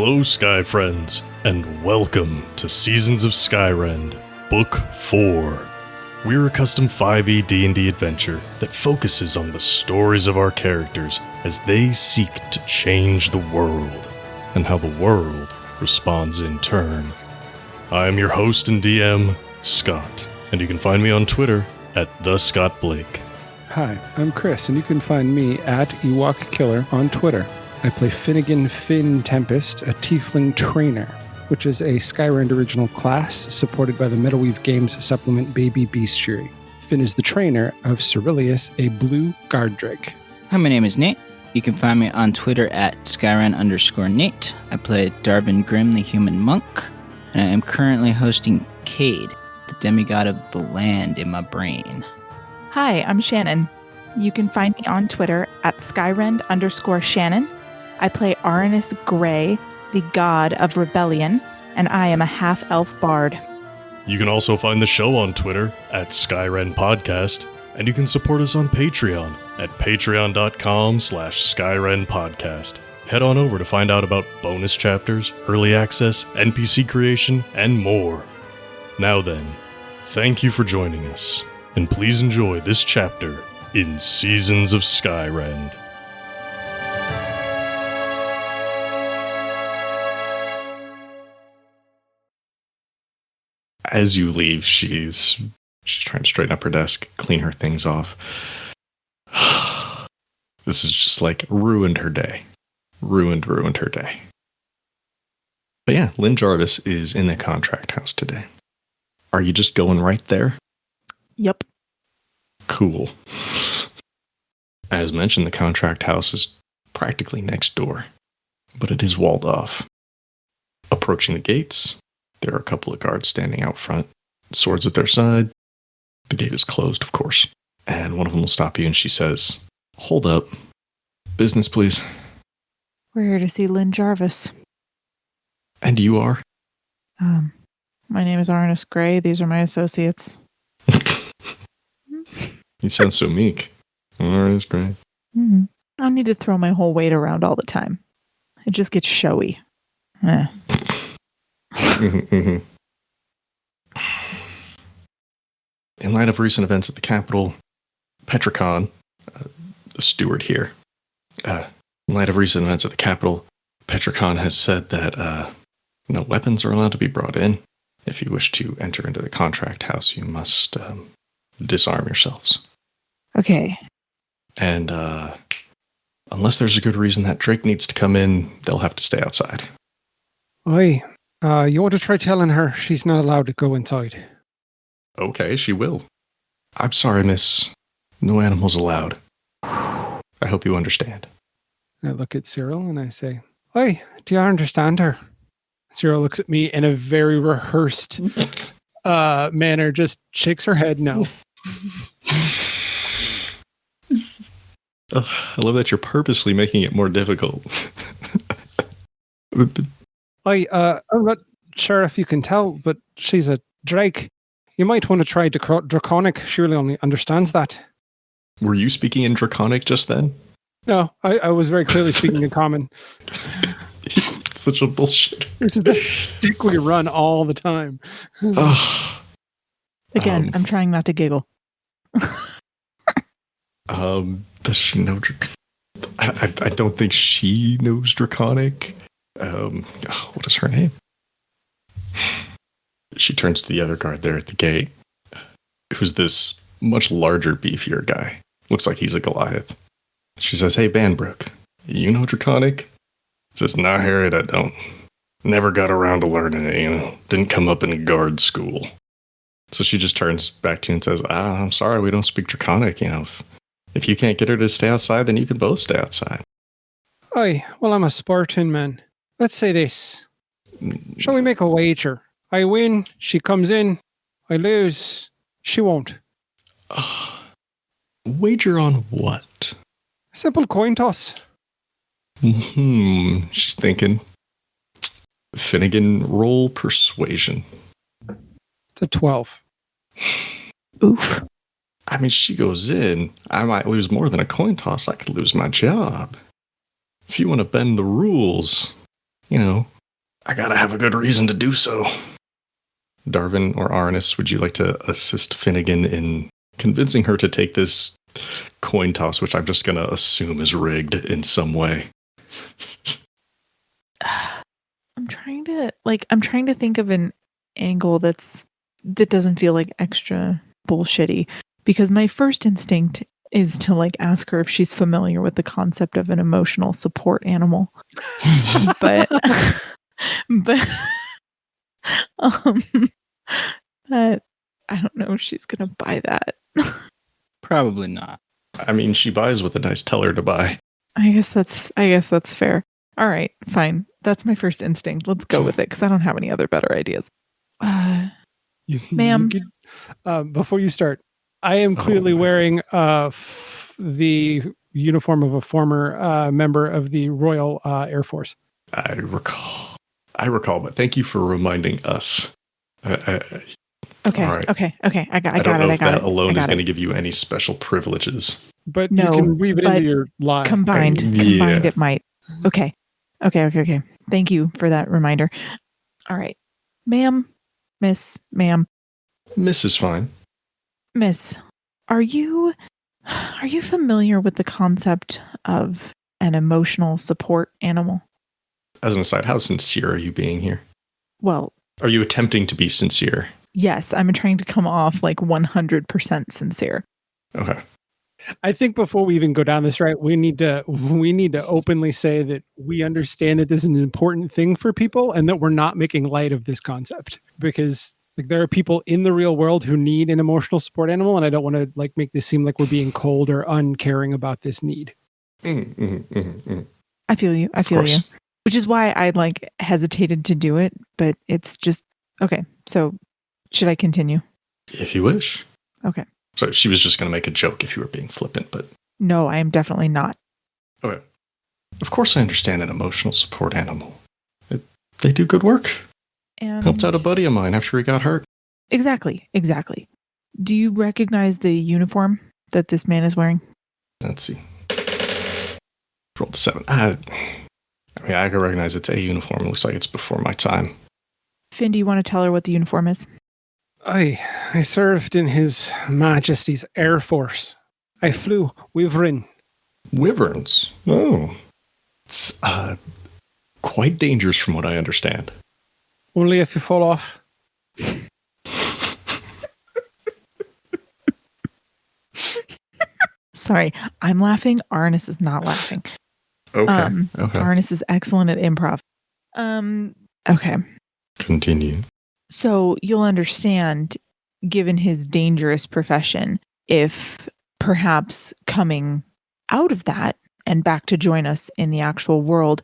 Hello, Sky Friends, and welcome to Seasons of Skyrend, Book 4. We're a custom 5e D&D adventure that focuses on the stories of our characters as they seek to change the world, and how the world responds in turn. I am your host and DM, Scott, and you can find me on Twitter at @TheScottBlake. Hi, I'm Chris, and you can find me at Ewok Killer on Twitter. I play Finnegan Finn Tempest, a Tiefling Trainer, which is a Skyrend original class supported by the Metalweave Games supplement Baby Bestiary. Finn is the trainer of Cerilius, a blue guard drake. Hi, my name is Nate. You can find me on Twitter at Skyrend_Nate. I play Darvin Grimm, the human monk, and I am currently hosting Cade, the demigod of the land in my brain. Hi, I'm Shannon. You can find me on Twitter at Skyrend_Shannon. I play Aranus Grey, the god of rebellion, and I am a half-elf bard. You can also find the show on Twitter at Skyrend Podcast, and you can support us on Patreon at patreon.com/Skyrend Podcast. Head on over to find out about bonus chapters, early access, NPC creation, and more. Now then, thank you for joining us, and please enjoy this chapter in Seasons of Skyrend. As you leave, she's trying to straighten up her desk, clean her things off. This is just like ruined her day. Ruined her day. But yeah, Lynn Jarvis is in the contract house today. Are you just going right there? Yep. Cool. As mentioned, the contract house is practically next door, but it is walled off. Approaching the gates, there are a couple of guards standing out front, swords at their side. The gate is closed, of course. And one of them will stop you and she says, "Hold up. Business, please." We're here to see Lynn Jarvis. And you are? My name is Aranus Grey. These are my associates. You sound so meek. Alright, that's great. Mm-hmm. I don't need to throw my whole weight around all the time. It just gets showy. In light of recent events at the Capitol, Petricon, the steward here, in light of recent events at the Capitol, Petricon has said that no weapons are allowed to be brought in. If you wish to enter into the contract house, you must disarm yourselves. Okay. And unless there's a good reason that Drake needs to come in, they'll have to stay outside. Oi, you ought to try telling her she's not allowed to go inside. Okay, she will. I'm sorry, miss. No animals allowed. I hope you understand. I look at Cyril and I say, "Oi, do you understand her?" Cyril looks at me in a very rehearsed manner, just shakes her head no. I love that you're purposely making it more difficult. I'm not sure if you can tell, but she's a drake. You might want to try Draconic. Surely only understands that. Were you speaking in Draconic just then? No, I was very clearly speaking in common. Such a bullshit. This is the shtick we run all the time. Again, I'm trying not to giggle. Does she know I don't think she knows Draconic. What is her name? She turns to the other guard there at the gate, who's this much larger, beefier guy. Looks like he's a Goliath. She says, "Hey, Banbrook, you know Draconic?" He says, "Nah, Harriet, I don't. Never got around to learning it, Didn't come up in guard school." So she just turns back to you and says, "I'm sorry, we don't speak Draconic, If you can't get her to stay outside, then you can both stay outside." Aye, well, I'm a Spartan man. Let's say this. Shall we make a wager? I win, she comes in. I lose, she won't. Wager on what? Simple coin toss. She's thinking. Finnegan, roll persuasion. It's a 12. Oof. I mean, she goes in. I might lose more than a coin toss. I could lose my job. If you want to bend the rules, I gotta have a good reason to do so. Darvin or Arnis, would you like to assist Finnegan in convincing her to take this coin toss, which I'm just gonna assume is rigged in some way? I'm trying to think of an angle that doesn't feel like extra bullshitty, because my first instinct is to like ask her if she's familiar with the concept of an emotional support animal. but but but I don't know if she's gonna buy that. Probably not. I mean, she buys what the dice tell her to buy. I guess that's fair. All right, fine. That's my first instinct. Let's go with it, because I don't have any other better ideas. Ma'am. Before you start, I am clearly wearing the uniform of a former member of the Royal Air Force. I recall, but thank you for reminding us. Okay. Right. Okay. I got it. That alone is going to give you any special privileges. But you can weave it into your line. Combined, it might. Okay. Thank you for that reminder. All right. Ma'am. Miss. Miss is fine. Miss, are you familiar with the concept of an emotional support animal? As an aside, how sincere are you being here? Well, are you attempting to be sincere? Yes, I'm trying to come off like 100% sincere. Okay. I think before we even go down this route, we need to openly say that we understand that this is an important thing for people and that we're not making light of this concept, because like there are people in the real world who need an emotional support animal, and I don't want to like make this seem like we're being cold or uncaring about this need. I feel you. Which is why I like hesitated to do it, but it's just okay. So should I continue? If you wish. Okay. So she was just going to make a joke if you were being flippant, but... No, I am definitely not. Okay. Of course I understand an emotional support animal. They do good work. And helped out a buddy of mine after he got hurt. Exactly. Do you recognize the uniform that this man is wearing? Let's see. Rolled a 7. I can recognize it's a uniform. It looks like it's before my time. Finn, do you want to tell her what the uniform is? I served in His Majesty's Air Force. I flew wyvern. Wyverns? Oh. It's quite dangerous from what I understand. Only if you fall off. Sorry, I'm laughing. Arnis is not laughing. Okay. Arnis is excellent at improv. Okay. Continue. So you'll understand, given his dangerous profession, if perhaps coming out of that and back to join us in the actual world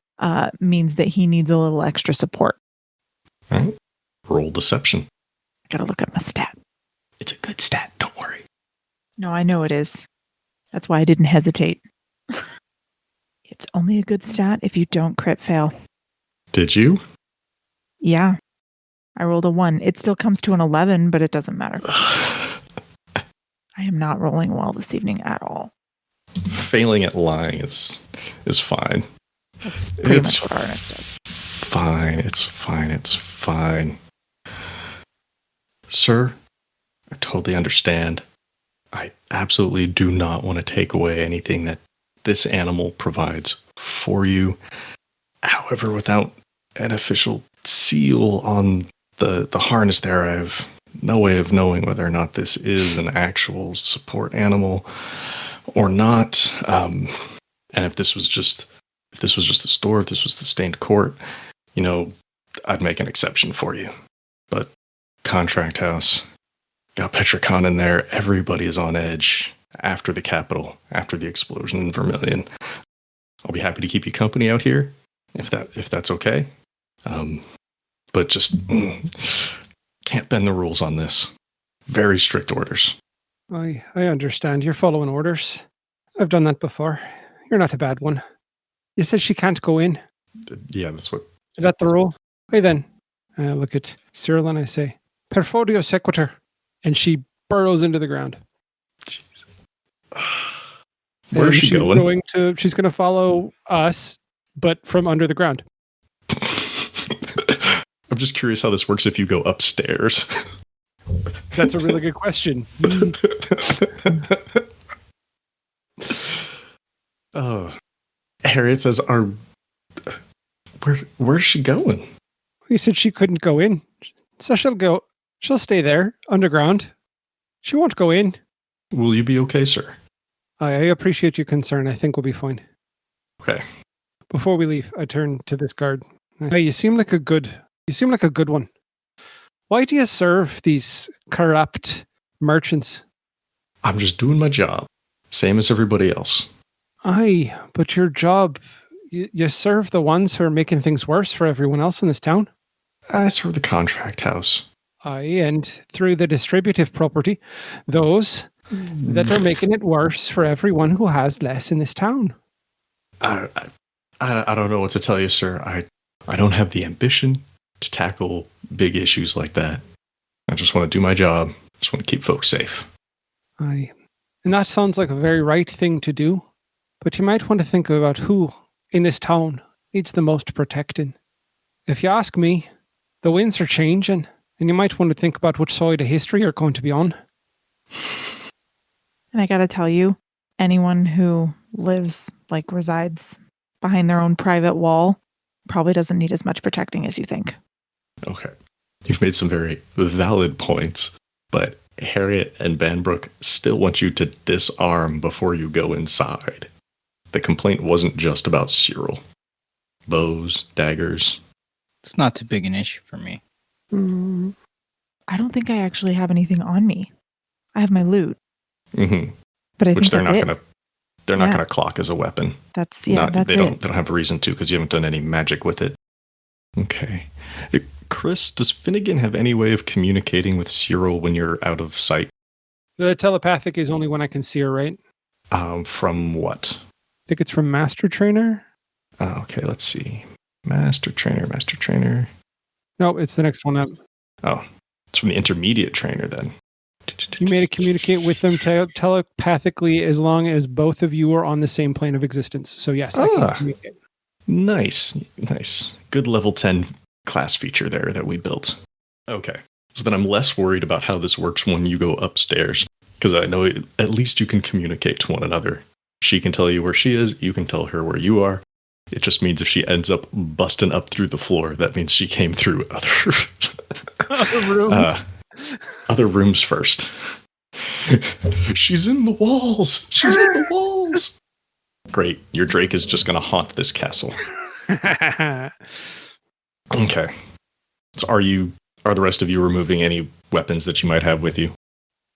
means that he needs a little extra support. All right. Roll deception. I gotta look at my stat. It's a good stat. Don't worry. No, I know it is. That's why I didn't hesitate. It's only a good stat if you don't crit fail. Did you? Yeah. I rolled a 1. It still comes to an 11, but it doesn't matter. I am not rolling well this evening at all. Failing at lying is fine. That's pretty much what Arnis does. It's fine. Sir, I totally understand. I absolutely do not want to take away anything that this animal provides for you. However, without an official seal on the harness there, I have no way of knowing whether or not this is an actual support animal or not. And if this was just the store, if this was the stained court, I'd make an exception for you. But Contract House, got Petricon in there, everybody is on edge after the Capitol, after the explosion in Vermilion. I'll be happy to keep you company out here, if that's okay. But just can't bend the rules on this. Very strict orders. I understand. You're following orders. I've done that before. You're not a bad one. You said she can't go in? Yeah, that's what... Is that the rule? Okay, then. I look at Cyril and I say, Perfodio sequitur. And she burrows into the ground. Where's she going? She's going to follow us, but from under the ground. I'm just curious how this works if you go upstairs. That's a really good question. Harriet says, where's she going? You said she couldn't go in. So she'll stay there, underground. She won't go in. Will you be okay, sir? I appreciate your concern. I think we'll be fine. Okay. Before we leave, I turn to this guard. Hey, you seem like a good one. Why do you serve these corrupt merchants? I'm just doing my job. Same as everybody else. Aye, but your job, you serve the ones who are making things worse for everyone else in this town. I serve the contract house. Aye, and through the distributive property, those that are making it worse for everyone who has less in this town. I don't know what to tell you, sir. I don't have the ambition to tackle big issues like that. I just want to do my job. Just want to keep folks safe. Aye. And that sounds like a very right thing to do. But you might want to think about who in this town needs the most protecting. If you ask me, the winds are changing, and you might want to think about which side of history you're going to be on. And I gotta tell you, anyone who resides behind their own private wall probably doesn't need as much protecting as you think. Okay. You've made some very valid points, but Harriet and Banbrook still want you to disarm before you go inside. The complaint wasn't just about Cyril. Bows, daggers. It's not too big an issue for me. I don't think I actually have anything on me. I have my loot. Mm-hmm. But I Which think they're not gonna clock as a weapon. That's They it. don't have a reason to because you haven't done any magic with it. Okay. Chris, does Finnegan have any way of communicating with Cyril when you're out of sight? The telepathic is only when I can see her, right? From what? I think it's from Master Trainer. Okay, let's see. Master Trainer. No, it's the next one up. Oh, it's from the intermediate trainer then. You may communicate with them telepathically as long as both of you are on the same plane of existence. So yes, I can communicate. Nice. Good level 10 class feature there that we built. Okay, so then I'm less worried about how this works when you go upstairs, because I know at least you can communicate to one another. She can tell you where she is, you can tell her where you are. It just means if she ends up busting up through the floor, that means she came through Other rooms. Other rooms first. She's in the walls. Great. Your Drake is just going to haunt this castle. Okay. So are the rest of you removing any weapons that you might have with you?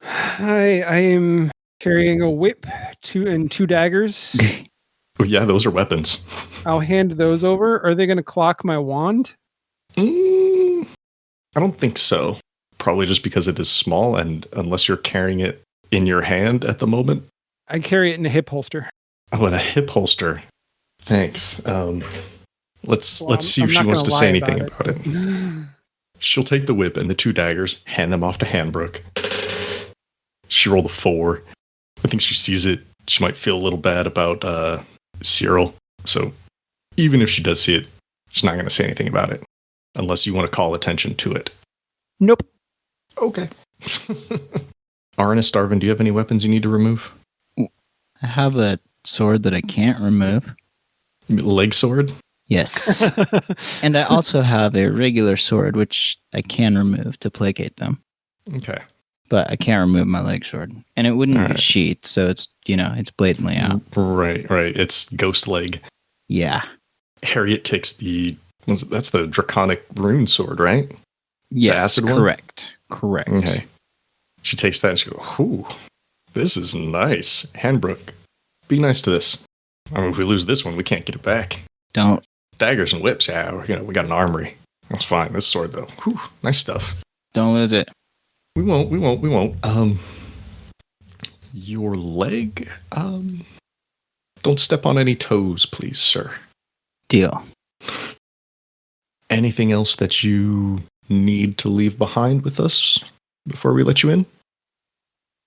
I am carrying a whip, two daggers. Oh, yeah, those are weapons. I'll hand those over. Are they going to clock my wand? I don't think so. Probably just because it is small, and unless you're carrying it in your hand at the moment. I carry it in a hip holster. Oh, in a hip holster. Thanks. Let's see if she wants to say anything about it. She'll take the whip and the two daggers, hand them off to Hanbrook. She rolled a 4. I think she sees it. She might feel a little bad about Cyril. So even if she does see it, she's not going to say anything about it. Unless you want to call attention to it. Nope. Okay. Arnis, Darvin, do you have any weapons you need to remove? I have a sword that I can't remove. Leg sword? Yes. And I also have a regular sword, which I can remove to placate them. Okay. But I can't remove my leg sword. And it wouldn't be sheathed, so it's, it's blatantly out. Right. It's ghost leg. Yeah. Harriet takes that's the draconic rune sword, right? Yes, correct. Okay. She takes that and she goes, ooh, this is nice. Hanbrook, be nice to this. I mean, if we lose this one, we can't get it back. Don't. Daggers and whips, yeah, we got an armory. That's fine. This sword, though, whew, nice stuff. Don't lose it. We won't. Your leg, don't step on any toes, please, sir. Deal. Anything else that you need to leave behind with us before we let you in?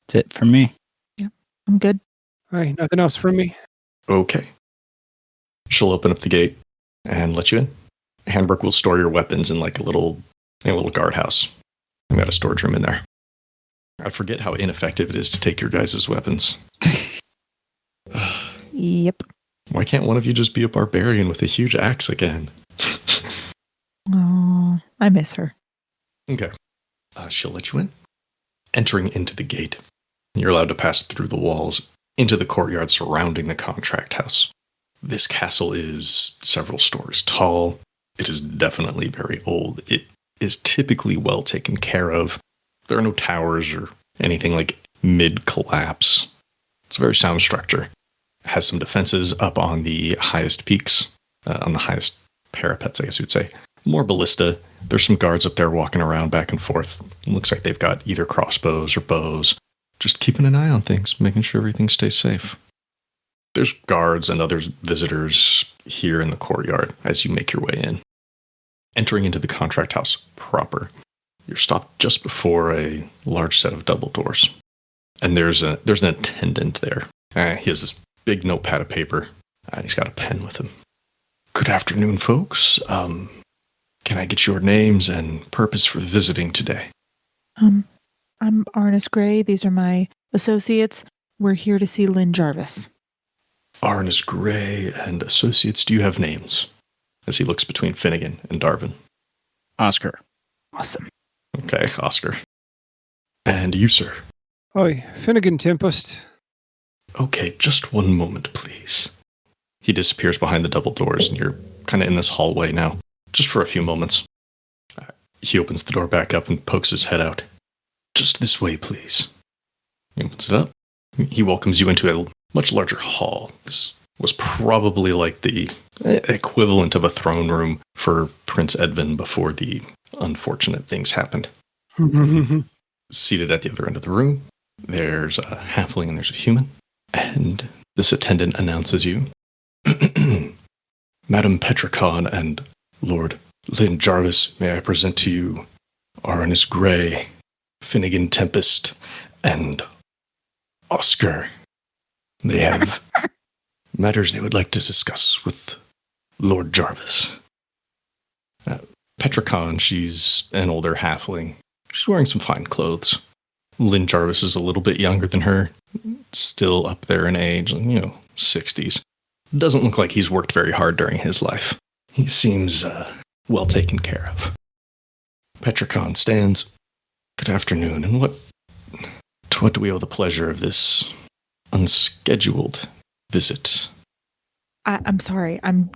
That's it for me. Yeah, I'm good. All right, nothing else from me. Okay. She'll open up the gate and let you in. Handbrook will store your weapons in like a little guardhouse. I've got a storage room in there. I forget how ineffective it is to take your guys' weapons. Yep. Why can't one of you just be a barbarian with a huge axe again? Oh, I miss her. Okay. She'll let you in. Entering into the gate, you're allowed to pass through the walls into the courtyard surrounding the contract house. This castle is several stories tall. It is definitely very old. It is typically well taken care of. There are no towers or anything like mid-collapse. It's a very sound structure. It has some defenses up on the highest peaks, on the highest parapets, I guess you'd say. More ballista. There's some guards up there walking around back and forth. It looks like they've got either crossbows or bows. Just keeping an eye on things, making sure everything stays safe. There's guards and other visitors here in the courtyard as you make your way in. Entering into the contract house proper, you're stopped just before a large set of double doors. And there's an attendant there. He has this big notepad of paper, and he's got a pen with him. Good afternoon, folks. Can I get your names and purpose for visiting today? I'm Arnis Gray. These are my associates. We're here to see Lynn Jarvis. Arnis Gray and associates, do you have names? As he looks between Finnegan and Darvin. Oscar. Awesome. Okay, Oscar. And you, sir? Oi, Finnegan Tempest. Okay, just one moment, please. He disappears behind the double doors, and you're kind of in this hallway now, just for a few moments. He opens the door back up and pokes his head out. Just this way, please. He opens it up. He welcomes you into a much larger hall. This was probably like the equivalent of a throne room for Prince Edvin before the unfortunate things happened. Seated at the other end of the room, there's a halfling and there's a human. And this attendant announces you. Madam Petricon and Lord Lynn Jarvis, may I present to you Arnis Gray, Finnegan Tempest, and Oscar. They have matters they would like to discuss with Lord Jarvis. Petricon, she's an older halfling. She's wearing some fine clothes. Lynn Jarvis is a little bit younger than her, still up there in age, 60s. Doesn't look like he's worked very hard during his life. He seems well taken care of. Petricon stands. Good afternoon, and to what do we owe the pleasure of unscheduled visit? I'm sorry. I'm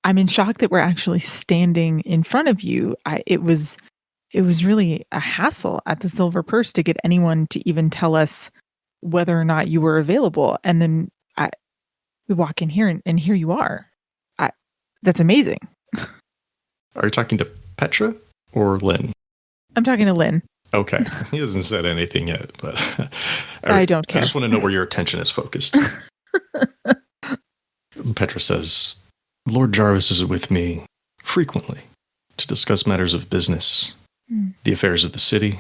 in shock that we're actually standing in front of you. It was really a hassle at the Silver Purse to get anyone to even tell us whether or not you were available. And then we walk in here and here you are. That's amazing. Are you talking to Petra or Lynn? I'm talking to Lynn. Okay. He hasn't said anything yet, but I don't care. I just want to know where your attention is focused. Petra says, Lord Jarvis is with me frequently to discuss matters of business, the affairs of the city.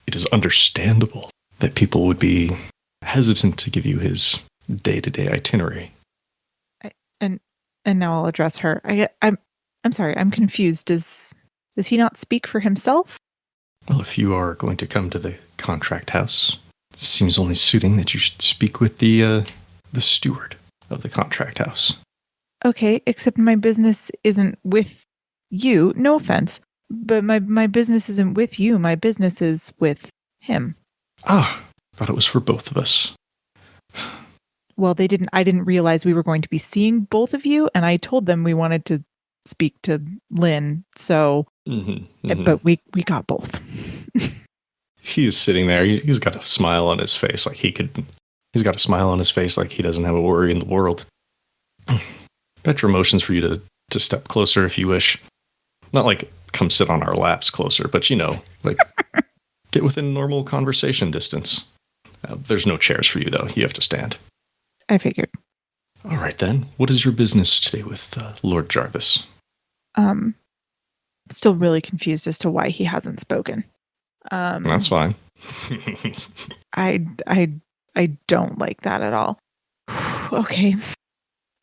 It is understandable that people would be hesitant to give you his day-to-day itinerary. And now I'll address her. I'm sorry, I'm confused. Does he not speak for himself? Well, if you are going to come to the contract house, it seems only suiting that you should speak with the steward of the contract house. Okay, except my business isn't with you. No offense, but my business isn't with you. My business is with him. Ah, thought it was for both of us. Well, I didn't realize we were going to be seeing both of you, and I told them we wanted to speak to Lynn, so but we got both. He is sitting there. He's got a smile on his face like he's got a smile on his face like he doesn't have a worry in the world. Petra motions for you to step closer if you wish. Not like come sit on our laps closer, but like get within normal conversation distance. There's no chairs for you though. You have to stand. I figured. All right then. What is your business today with Lord Jarvis? Still really confused as to why he hasn't spoken. That's fine. I don't like that at all. Okay.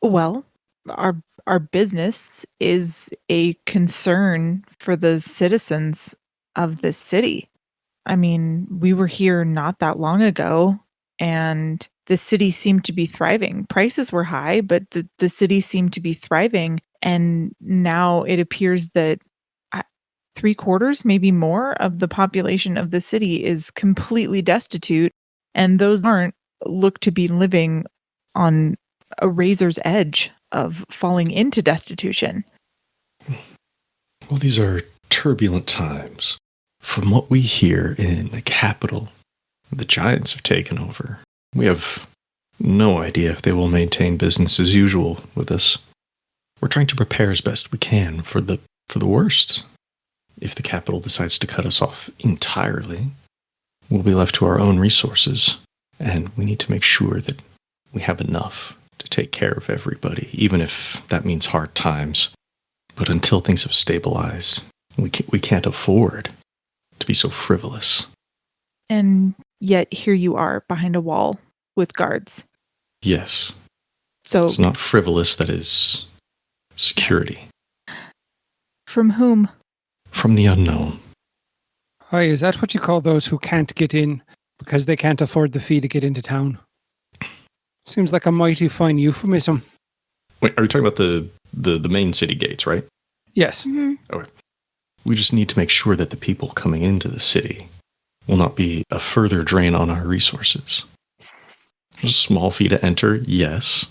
Well, our business is a concern for the citizens of this city. I mean, we were here not that long ago, and the city seemed to be thriving. Prices were high, but the city seemed to be thriving. And now it appears that 3/4, maybe more, of the population of the city is completely destitute. And those aren't look to be living on a razor's edge of falling into destitution. Well, these are turbulent times. From what we hear in the capital, the giants have taken over. We have no idea if they will maintain business as usual with us. We're trying to prepare as best we can for the worst. If the capital decides to cut us off entirely, we'll be left to our own resources, and we need to make sure that we have enough to take care of everybody, even if that means hard times. But until things have stabilized, we can't afford to be so frivolous. And yet here you are behind a wall with guards. Yes. So it's not frivolous, that is security. From whom? From the unknown. Hi, is that what you call those who can't get in because they can't afford the fee to get into town? Seems like a mighty fine euphemism. Wait, are you talking about the main city gates, right? Yes. Mm-hmm. Okay. We just need to make sure that the people coming into the city will not be a further drain on our resources. A small fee to enter, yes.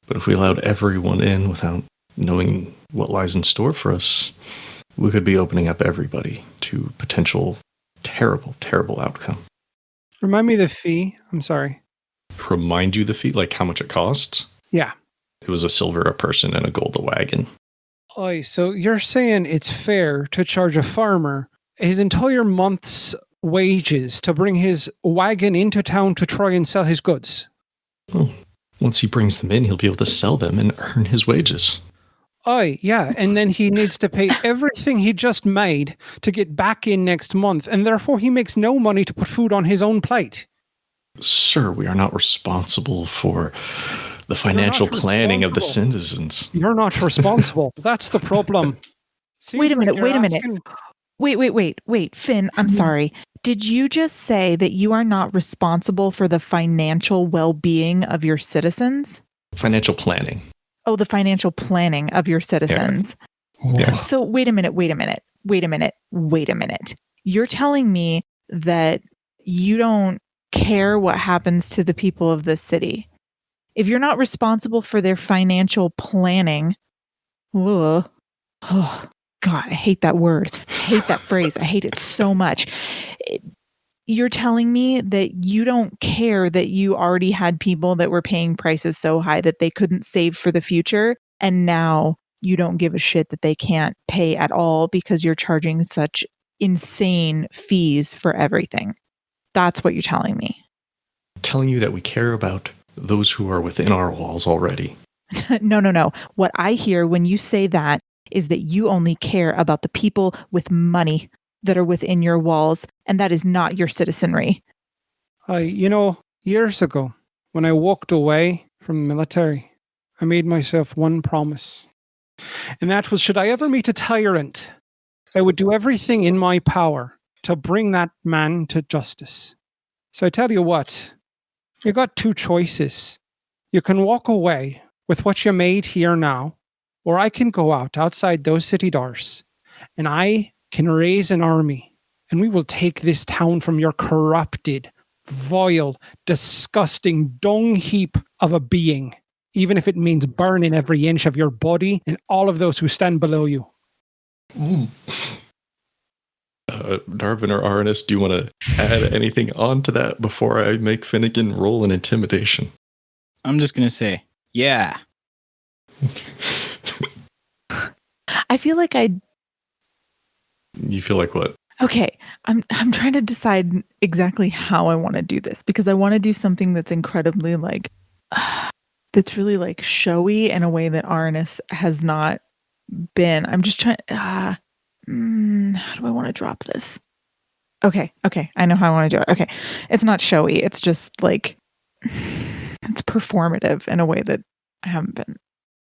But if we allowed everyone in without knowing what lies in store for us, we could be opening up everybody to potential terrible, terrible outcome. Remind me the fee. I'm sorry. Remind you the fee, like how much it costs? Yeah. It was a silver a person and a gold a wagon. Oi, so you're saying it's fair to charge a farmer his entire month's wages to bring his wagon into town to try and sell his goods? Well, once he brings them in, he'll be able to sell them and earn his wages. Aye, yeah, and then he needs to pay everything he just made to get back in next month, and therefore he makes no money to put food on his own plate. Sir, we are not responsible for the financial planning of the citizens. You're not responsible. That's the problem. Wait a minute. Wait, Finn, I'm sorry. Did you just say that you are not responsible for the financial well-being of your citizens? Financial planning. Oh, the financial planning of your citizens. Yeah. So wait a minute. You're telling me that you don't care what happens to the people of this city. If you're not responsible for their financial planning, oh God, I hate that word. I hate that phrase. I hate it so much. You're telling me that you don't care that you already had people that were paying prices so high that they couldn't save for the future, and now you don't give a shit that they can't pay at all because you're charging such insane fees for everything. That's what you're telling me. Telling you that we care about those who are within our walls already. No. What I hear when you say that is that you only care about the people with money that are within your walls, and that is not your citizenry. Years ago, when I walked away from the military, I made myself one promise. And that was, should I ever meet a tyrant, I would do everything in my power to bring that man to justice. So I tell you what, you got two choices. You can walk away with what you made here now, or I can go outside those city doors, and I can raise an army, and we will take this town from your corrupted, vile, disgusting dung heap of a being, even if it means burning every inch of your body and all of those who stand below you. Darvin or Arnis, do you want to add anything on to that before I make Finnegan roll an intimidation? I'm just going to say, yeah. I feel like You feel like what? Okay, I'm trying to decide exactly how I want to do this, because I want to do something that's incredibly that's really showy in a way that Arnis has not been. I'm just trying. How do I want to drop this? Okay, I know how I want to do it. Okay, it's not showy. It's just it's performative in a way that I haven't been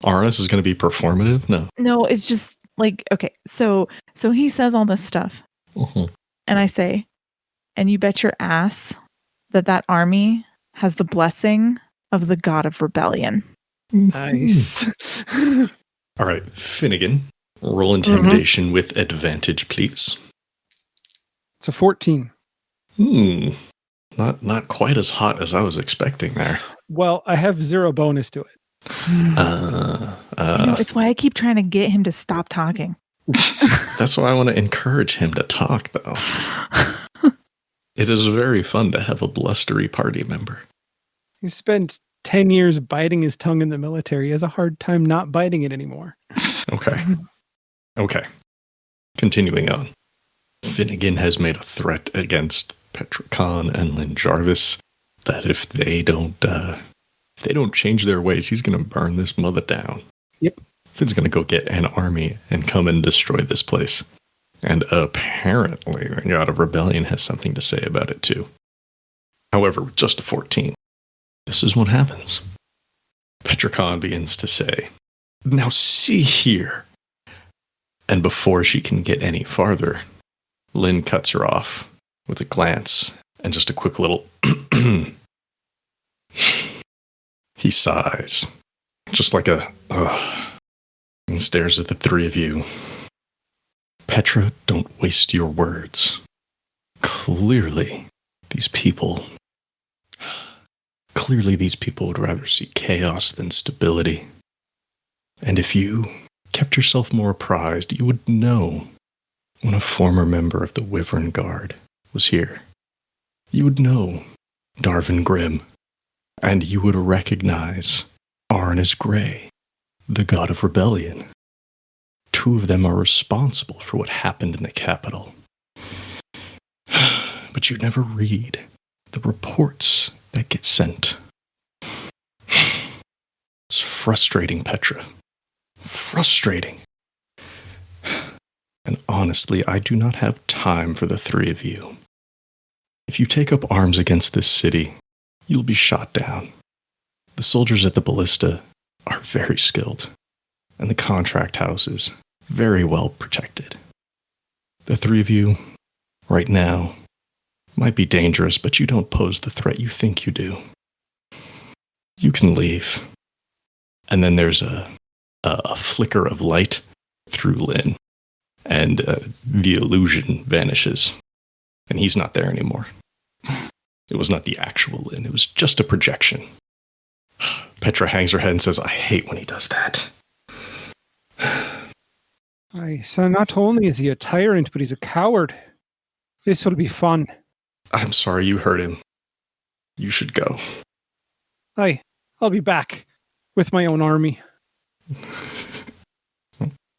Arnis is going to be performative? No. No, it's just like, okay, so he says all this stuff. Mhm. And I say, and you bet your ass that army has the blessing of the god of rebellion. Nice. All right, Finnegan, roll intimidation with advantage, please. It's a 14. Not quite as hot as I was expecting there. Well, I have 0 bonus to it. It's why I keep trying to get him to stop talking. That's why I want to encourage him to talk, though. It is very fun to have a blustery party member. He spent 10 years biting his tongue in the military. He has a hard time not biting it anymore. Okay. Continuing on. Finnegan has made a threat against Petra Khan and Lynn Jarvis that if they don't change their ways, he's going to burn this mother down. Yep. Finn's going to go get an army and come and destroy this place. And apparently, the God of Rebellion has something to say about it too. However, with just a 14, this is what happens. Petra Khan begins to say, "Now see here." And before she can get any farther, Lynn cuts her off with a glance and just a quick little He sighs, just like and stares at the three of you. "Petra, don't waste your words. Clearly, these people would rather see chaos than stability. And if you kept yourself more apprised, you would know when a former member of the Wyvern Guard was here. You would know Darvin Grimm, and you would recognize Arnis Grey, the God of Rebellion. 2 of them are responsible for what happened in the capital. But you never read the reports that get sent. It's frustrating, Petra. Frustrating. And honestly, I do not have time for the 3 of you. If you take up arms against this city, you'll be shot down. The soldiers at the ballista are very skilled, and the contract houses very well protected. The 3 of you, right now, might be dangerous, but you don't pose the threat you think you do. You can leave." And then there's a flicker of light through Lynn, and the illusion vanishes, and he's not there anymore. It was not the actual Lynn, it was just a projection. Petra hangs her head and says, "I hate when he does that." So not only is he a tyrant, but he's a coward. This will be fun. "I'm sorry you hurt him. You should go." I'll be back with my own army.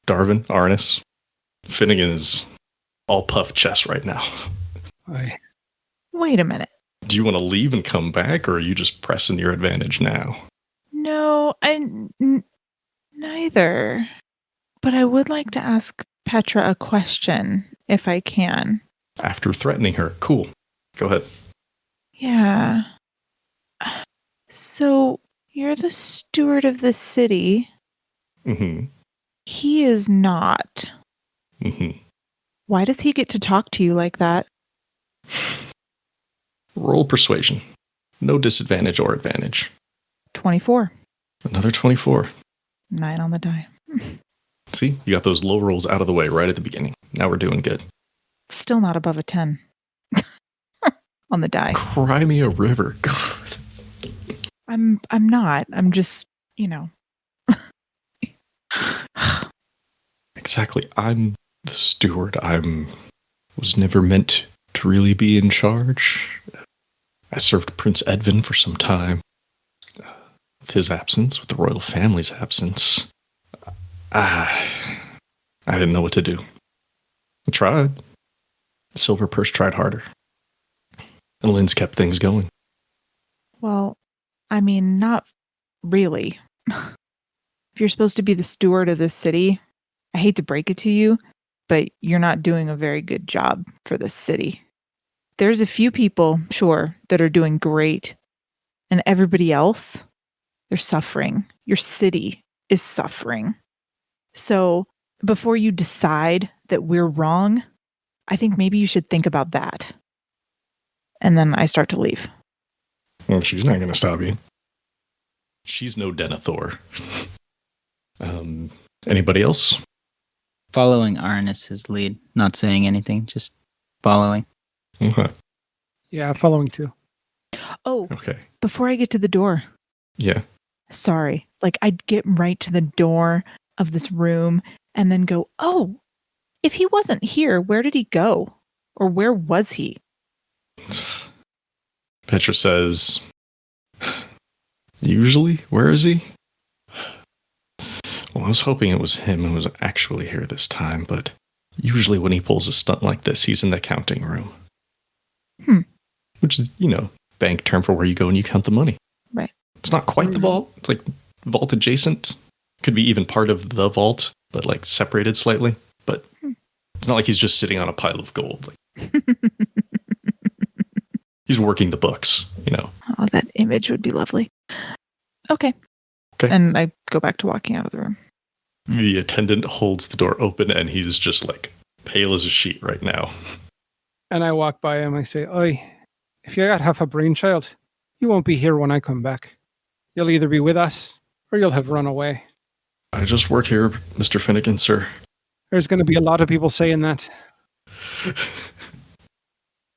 Darvin, Arnis, Finnegan is all puffed chest right now. Wait a minute. Do you want to leave and come back, or are you just pressing your advantage now? No, neither. But I would like to ask Petra a question, if I can. After threatening her. Cool. Go ahead. Yeah. So, you're the steward of the city. Mm-hmm. He is not. Mm-hmm. Why does he get to talk to you like that? Roll persuasion. No disadvantage or advantage. 24. Another 24. 9 on the die. See, you got those low rolls out of the way right at the beginning. Now we're doing good. Still not above a 10 on the die. Cry me a river. God. I'm not. I'm just, Exactly. I'm the steward. Was never meant to really be in charge. I served Prince Edvin for some time. With his absence, with the royal family's absence, I didn't know what to do. I tried. Silver Purse tried harder. And Lynn's kept things going. Well, I mean, not really. If you're supposed to be the steward of this city, I hate to break it to you, but you're not doing a very good job for this city. There's a few people, sure, that are doing great. And everybody else, they're suffering. Your city is suffering. So before you decide that we're wrong, I think maybe you should think about that. And then I start to leave. Well, she's not going to stop you. She's no Denethor. Anybody else? Following Arnis's lead, not saying anything, just following. Okay. Yeah, following too. Oh, Okay. before I get to the door, Yeah. sorry. Like, I'd get right to the door of this room and then go, oh, if he wasn't here, where did he go? Or where was he? Petra says, usually, where is he? Well, I was hoping it was him who was actually here this time, but usually when he pulls a stunt like this, he's in the counting room. Which is, bank term for where you go and you count the money. Right. It's not quite the vault. It's like vault adjacent. Could be even part of the vault, but like separated slightly. But it's not like he's just sitting on a pile of gold. He's working the books, Oh, that image would be lovely. Okay. And I go back to walking out of the room. The attendant holds the door open and he's just like pale as a sheet right now. And I walk by him. I say, oi, if you got half a brainchild, you won't be here when I come back. You'll either be with us or you'll have run away. I just work here, Mr. Finnegan, sir. There's going to be a lot of people saying that.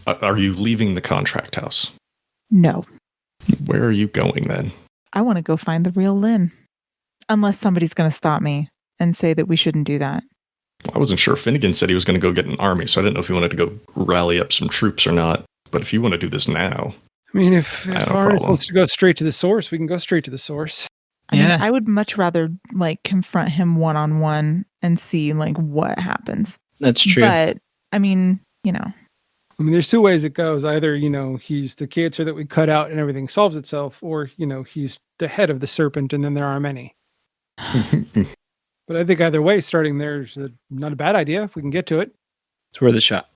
Are you leaving the contract house? No. Where are you going then? I want to go find the real Lynn. Unless somebody's going to stop me and say that we shouldn't do that. I wasn't sure. Finnegan said he was going to go get an army, so I didn't know if he wanted to go rally up some troops or not. But if you want to do this now... I mean, if Arnis wants to go straight to the source, we can go straight to the source. I mean, I would much rather, confront him one-on-one and see, what happens. That's true. But, I mean, I mean, there's two ways it goes. Either, he's the cancer that we cut out and everything solves itself, or, he's the head of the serpent and then there are many. But I think either way, starting there is not a bad idea if we can get to it. It's worth a shot.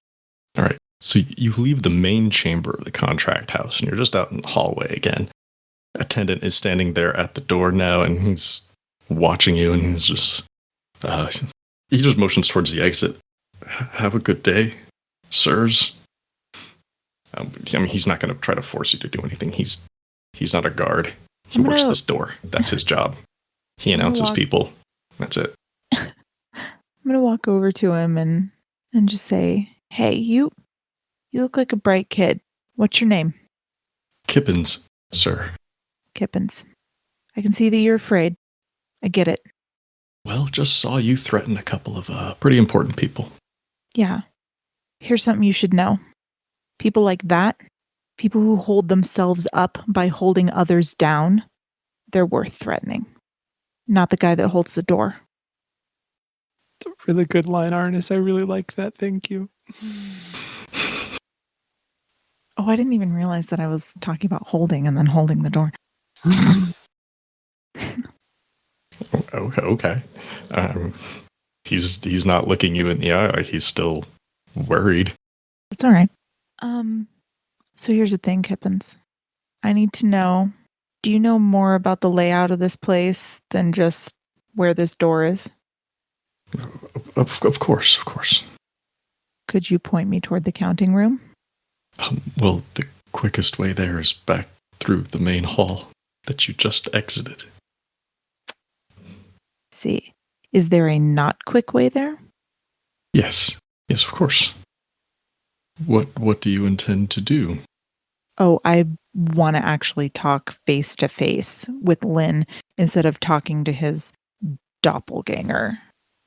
All right. So you leave the main chamber of the contract house and you're just out in the hallway again. Attendant is standing there at the door now and he's watching you and he's just... he just motions towards the exit. Have a good day, sirs. I mean, he's not going to try to force you to do anything. He's not a guard. He works this door. That's his job. He announces people. That's it. I'm going to walk over to him and just say, hey, you look like a bright kid. What's your name? Kippens, sir. Kippens. I can see that you're afraid. I get it. Well, just saw you threaten a couple of pretty important people. Yeah. Here's something you should know. People like that, people who hold themselves up by holding others down, they're worth threatening. Not the guy that holds the door. It's a really good line, Arnis. I really like that. Thank you. Oh, I didn't even realize that I was talking about holding and then holding the door. Okay. He's not looking you in the eye. He's still worried. That's all right. So here's the thing, Kippens. I need to know, do you know more about the layout of this place than just where this door is? Of course. Could you point me toward the counting room? Well, the quickest way there is back through the main hall that you just exited. See, is there a not quick way there? Yes, of course. What do you intend to do? Oh, I want to actually talk face to face with Lynn instead of talking to his doppelganger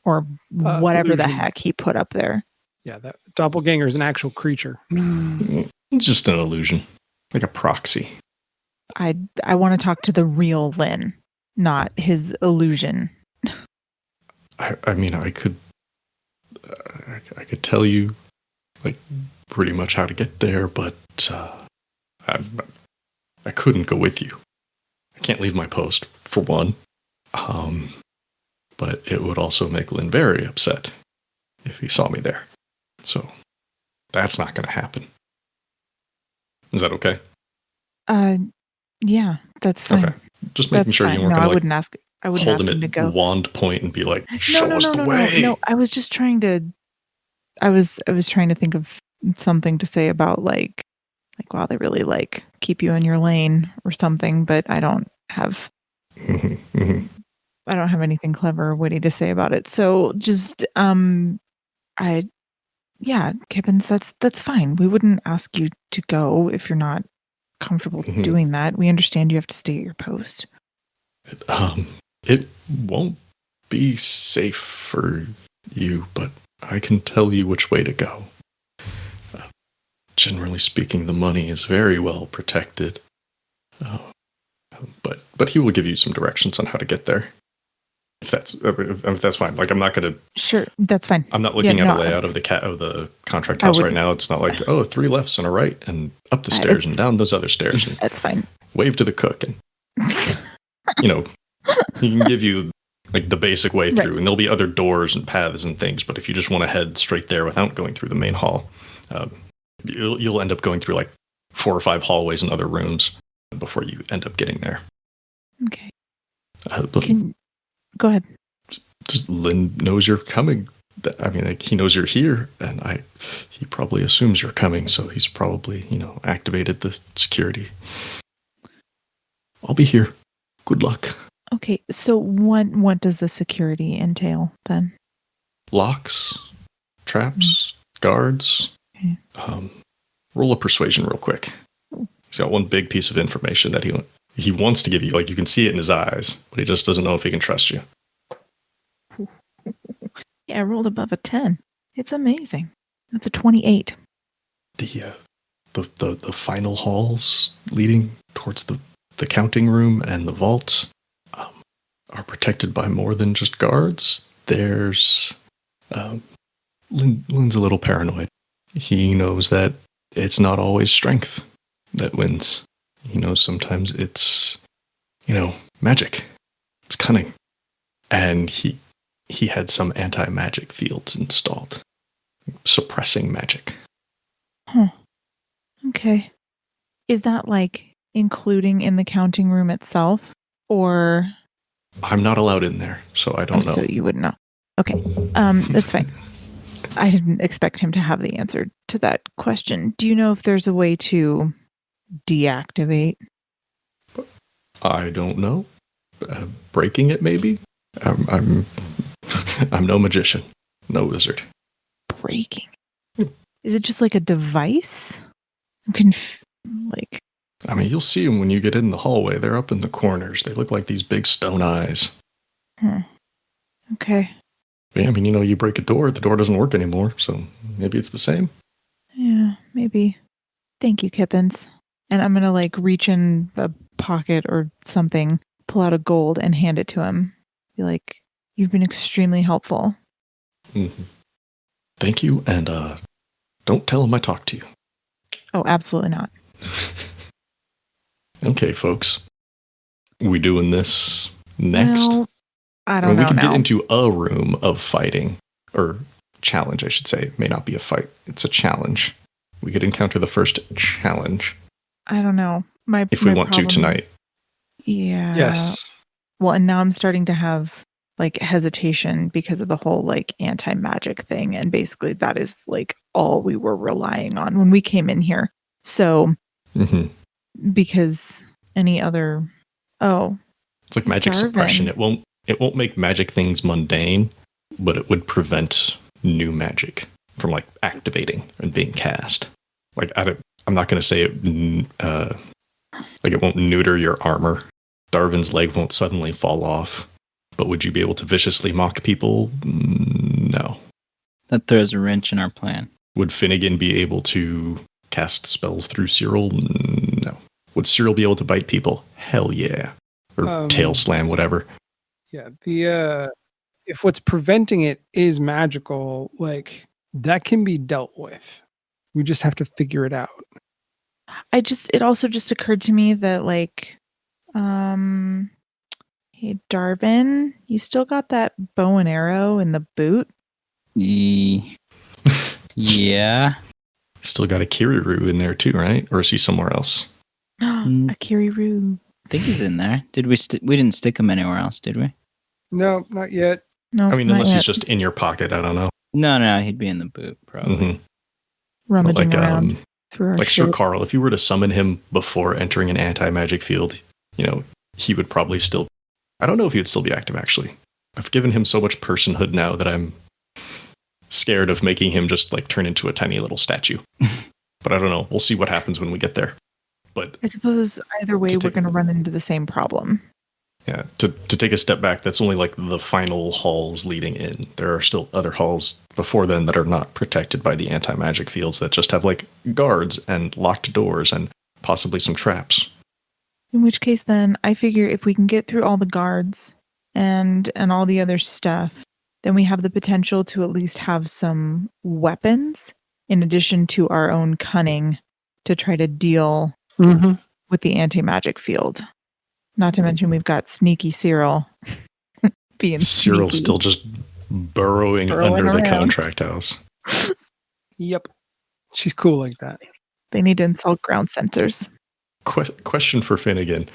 or whatever illusion. the heck he put up there. Yeah, that doppelganger is an actual creature. It's just an illusion, like a proxy. I want to talk to the real Lynn, not his illusion. I mean, I could tell you, pretty much how to get there, but I couldn't go with you. I can't leave my post, for one. But it would also make Lynn very upset if he saw me there. So that's not going to happen. Is that okay? Yeah, that's fine. Okay. Just making sure you weren't I going wouldn't ask. I wouldn't hold ask him him to at go. wand point and be like, No, show no, us no, the no, way. no. I was just trying to. I was trying to think of something to say about like wow, they really like keep you in your lane or something, but I don't have I don't have anything clever or witty to say about it. So just I yeah, Kippens, that's fine. We wouldn't ask you to go if you're not comfortable doing that. We understand you have to stay at your post. It won't be safe for you, but I can tell you which way to go. Generally speaking, the money is very well protected. But he will give you some directions on how to get there. If that's fine. Like, I'm not going to. Sure, that's fine. I'm not looking at a layout of the contract house right now. It's not like 3 lefts and a right and up the stairs and down those other stairs. And that's fine. Wave to the cook, and he can give you like the basic way through, right. And there'll be other doors and paths and things. But if you just want to head straight there without going through the main hall, you'll end up going through like 4 or 5 hallways and other rooms before you end up getting there. Okay. Go ahead. Just Lynn knows you're coming. I mean, like, he knows you're here, and he probably assumes you're coming, so he's probably, activated the security. I'll be here. Good luck. Okay, so what does the security entail then? Locks, traps, guards. Okay. Roll a persuasion real quick. He's got one big piece of information that he wants to give you. Like, you can see it in his eyes, but he just doesn't know if he can trust you. Yeah, I rolled above a 10. It's amazing. That's a 28. The final halls leading towards the counting room and the vaults are protected by more than just guards. There's Lynn's a little paranoid. He knows that it's not always strength that wins. He knows sometimes it's magic. It's cunning. And he had some anti-magic fields installed, suppressing magic. Huh. Okay. Is that like including in the counting room itself, or? I'm not allowed in there, so I don't know. So you wouldn't know. Okay. That's fine. I didn't expect him to have the answer to that question. Do you know if there's a way to deactivate? I don't know. Breaking it, maybe? I'm no magician, no wizard. Breaking? Is it just like a device? I mean, you'll see them when you get in the hallway. They're up in the corners. They look like these big stone eyes. Okay. Yeah, I mean, you break a door, the door doesn't work anymore, so maybe it's the same. Yeah, maybe. Thank you, Kippens. And I'm gonna reach in a pocket or something, pull out a gold and hand it to him. Be like, you've been extremely helpful. Mm-hmm. Thank you, and don't tell him I talked to you. Oh, absolutely not. Okay, folks. We doing this next? Well, I don't know. We can get into a room of fighting, or challenge, I should say. It may not be a fight. It's a challenge. We could encounter the first challenge. I don't know. If we want to tonight. Yeah. Yes. Well, and now I'm starting to have hesitation because of the whole anti-magic thing. And basically that is all we were relying on when we came in here. So, because any other, it's like magic suppression. It won't make magic things mundane, but it would prevent new magic from activating and being cast. I'm not going to say it, it won't neuter your armor. Darvin's leg won't suddenly fall off. But would you be able to viciously mock people? No. That throws a wrench in our plan. Would Finnegan be able to cast spells through Cyril? No. Would Cyril be able to bite people? Hell yeah. Or tail slam, whatever. Yeah. If what's preventing it is magical, that can be dealt with. We just have to figure it out. It also just occurred to me that hey, Darvin, you still got that bow and arrow in the boot? Yeah. Still got a Kiriru in there too, right? Or is he somewhere else? A Kiriru. I think he's in there. Did we? We didn't stick him anywhere else, did we? No, not yet. No, I mean, not unless yet. he's just in your pocket. I don't know. No, he'd be in the boot probably. Mhm. rummaging Like, around through our Like Sir shit. Carl, if you were to summon him before entering an anti-magic field, he would probably still... I don't know if he would still be active, actually. I've given him so much personhood now that I'm scared of making him just, like, turn into a tiny little statue. But I don't know. We'll see what happens when we get there. But I suppose either way, we're going to run into the same problem. yeah, to take a step back, that's only, like, the final halls leading in. There are still other halls before then that are not protected by the anti-magic fields that just have, like, guards and locked doors and possibly some traps. In which case, then, I figure if we can get through all the guards and all the other stuff, then we have the potential to at least have some weapons in addition to our own cunning to try to deal with the anti-magic field. Not to mention we've got sneaky Cyril being Cyril's sneaky. still just burrowing under the around. contract house. Yep. She's cool like that. They need to install ground sensors. Question for Finnegan.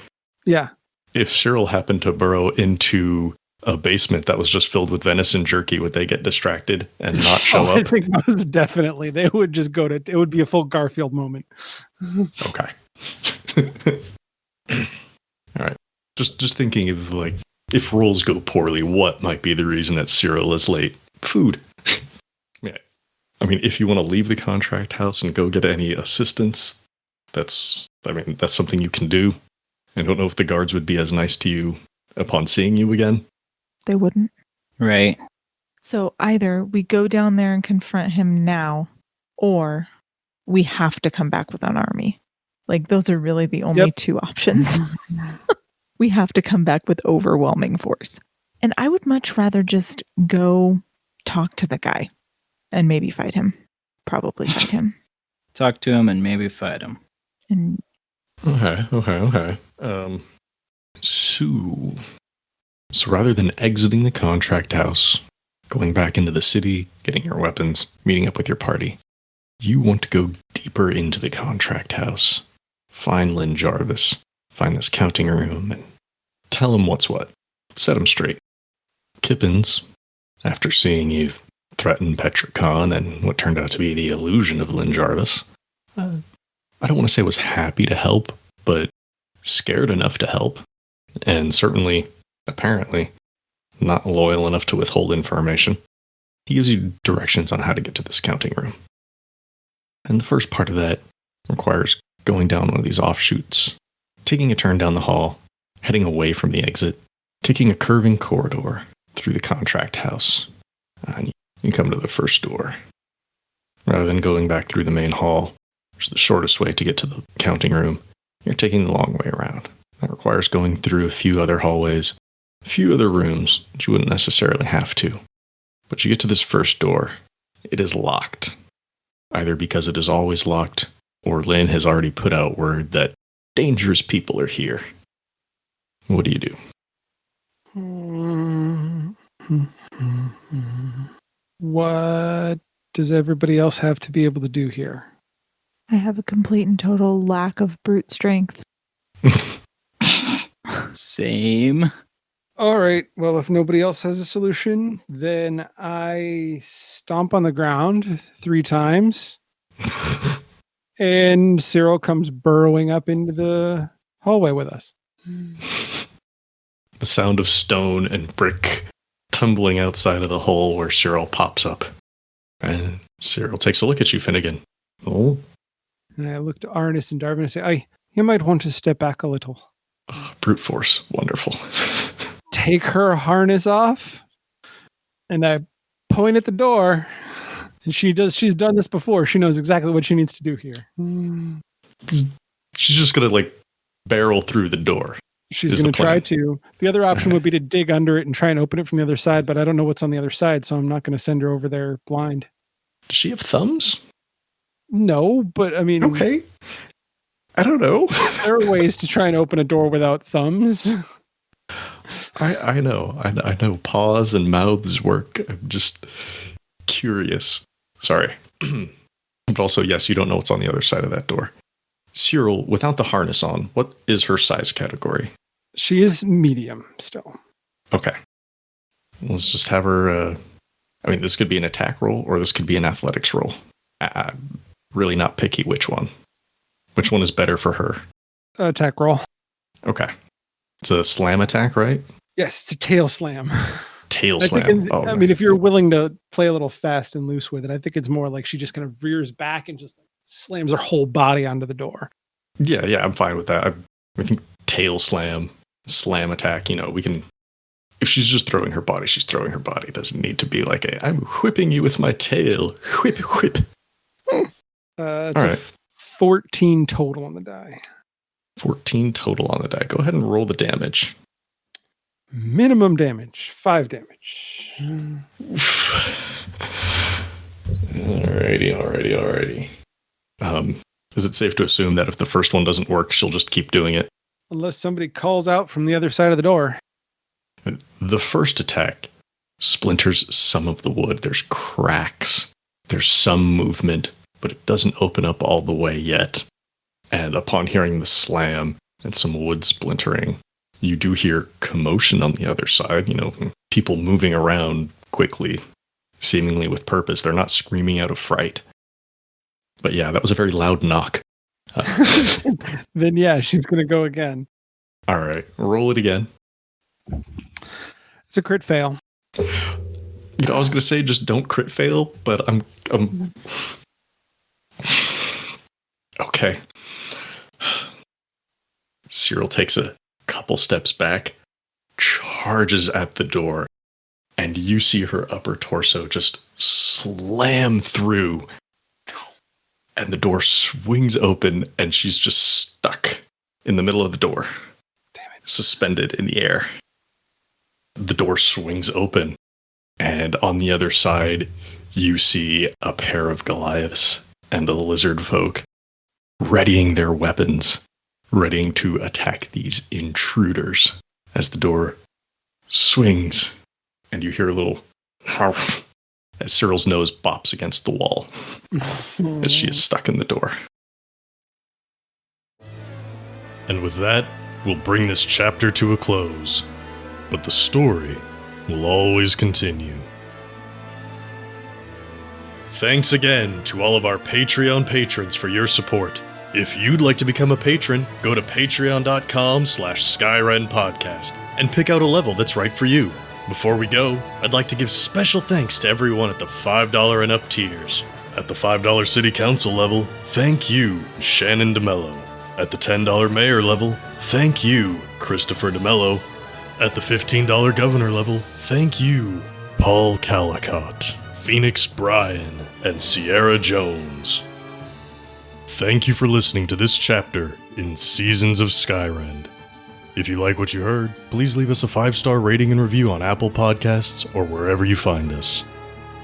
Yeah. If Cyril happened to burrow into a basement that was just filled with venison jerky, would they get distracted and not show I up? think most definitely. They would just go to... It would be a full Garfield moment. Okay. All right. Just thinking of, like, if rolls go poorly, what might be the reason that Cyril is late? Food. Yeah. I mean, if you want to leave the contract house and go get any assistance, that's something you can do. I don't know if the guards would be as nice to you upon seeing you again. They wouldn't. Right. So either we go down there and confront him now, or we have to come back with an army. Like, those are really the only two options. We have to come back with overwhelming force. And I would much rather just go talk to the guy and maybe fight him. Probably fight him. Talk to him and maybe fight him. And Okay. So rather than exiting the contract house, going back into the city, getting your weapons, meeting up with your party, you want to go deeper into the contract house. Find Lynn Jarvis, find this counting room, and tell him what's what. Set him straight. Kippens, after seeing you threaten Petricon and what turned out to be the illusion of Lynn Jarvis, I don't want to say was happy to help, but scared enough to help, and certainly, apparently, not loyal enough to withhold information. He gives you directions on how to get to this counting room. And the first part of that requires going down one of these offshoots, taking a turn down the hall, heading away from the exit, taking a curving corridor through the contract house, and you come to the first door. Rather than going back through the main hall, which is the shortest way to get to the counting room, you're taking the long way around. That requires going through a few other hallways, a few other rooms that you wouldn't necessarily have to. But you get to this first door. It is locked. Either because it is always locked, or Lynn has already put out word that dangerous people are here. What do you do? What does everybody else have to be able to do here? I have a complete and total lack of brute strength. Same. All right. Well, if nobody else has a solution, then I stomp on the ground 3 times. And Cyril comes burrowing up into the hallway with us. The sound of stone and brick tumbling outside of the hole where Cyril pops up. And Cyril takes a look at you, Finnegan. Oh. And I look to Arnis and Darvin and say, you might want to step back a little. Brute force. Wonderful. Take her harness off. And I point at the door. And she's done this before. She knows exactly what she needs to do here. She's just going to, like, barrel through the door. She's going to try to. The other option would be to dig under it and try and open it from the other side, but I don't know what's on the other side, so I'm not going to send her over there blind. Does she have thumbs? No, but I mean... Okay. I don't know. There are ways to try and open a door without thumbs. I know. I know paws and mouths work. I'm just curious. Sorry. But also, yes, you don't know what's on the other side of that door. Cyril, without the harness on, what is her size category? She is medium still. Okay. Let's just have her... this could be an attack roll, or this could be an athletics roll. Really not picky which one. Which one is better for her? Attack roll. Okay. It's a slam attack, right? Yes, it's a tail slam. Tail slam. If you're willing to play a little fast and loose with it, I think it's more like she just kind of rears back and just slams her whole body onto the door. Yeah, I'm fine with that. I think tail slam attack, we can... If she's just throwing her body, she's throwing her body. It doesn't need to be like I'm whipping you with my tail. Whip, whip. It's a 14 total on the die. 14 total on the die. Go ahead and roll the damage. Minimum damage, 5 damage. Alrighty. Is it safe to assume that if the first one doesn't work, she'll just keep doing it? Unless somebody calls out from the other side of the door. The first attack splinters some of the wood. There's cracks. There's some movement, but it doesn't open up all the way yet. And upon hearing the slam and some wood splintering, you do hear commotion on the other side. People moving around quickly, seemingly with purpose. They're not screaming out of fright. But yeah, that was a very loud knock. Then yeah, she's going to go again. All right, roll it again. It's a crit fail. I was going to say just don't crit fail, but I'm okay. Cyril takes a couple steps back, charges at the door, and you see her upper torso just slam through, and the door swings open, and she's just stuck in the middle of the door. Damn it. Suspended in the air. The door swings open, and on the other side, you see a pair of Goliaths and a lizard folk readying their weapons, readying to attack these intruders as the door swings, and you hear a little as Cyril's nose bops against the wall as she is stuck in the door. And with that, we'll bring this chapter to a close. But the story will always continue. Thanks again to all of our Patreon patrons for your support. If you'd like to become a patron, go to patreon.com/Skyrend podcast and pick out a level that's right for you. Before we go, I'd like to give special thanks to everyone at the $5 and up tiers. At the $5 City Council level, thank you, Shannon DeMello. At the $10 Mayor level, thank you, Christopher DeMello. At the $15 Governor level, thank you, Paul Calicott, Phoenix Bryan, and Sierra Jones. Thank you for listening to this chapter in Seasons of Skyrend. If you like what you heard, please leave us a 5-star rating and review on Apple Podcasts or wherever you find us.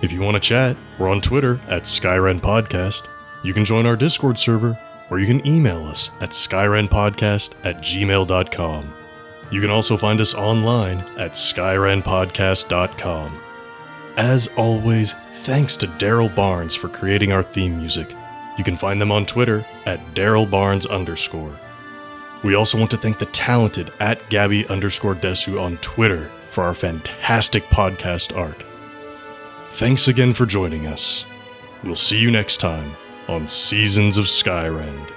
If you want to chat, we're on Twitter at Skyrend Podcast. You can join our Discord server, or you can email us at skyrendpodcast@gmail.com. You can also find us online at skyrendpodcast.com. As always, thanks to Daryl Barnes for creating our theme music. You can find them on Twitter at DarylBarnes_. We also want to thank the talented at Gabby_Desu on Twitter for our fantastic podcast art. Thanks again for joining us. We'll see you next time on Seasons of Skyrend.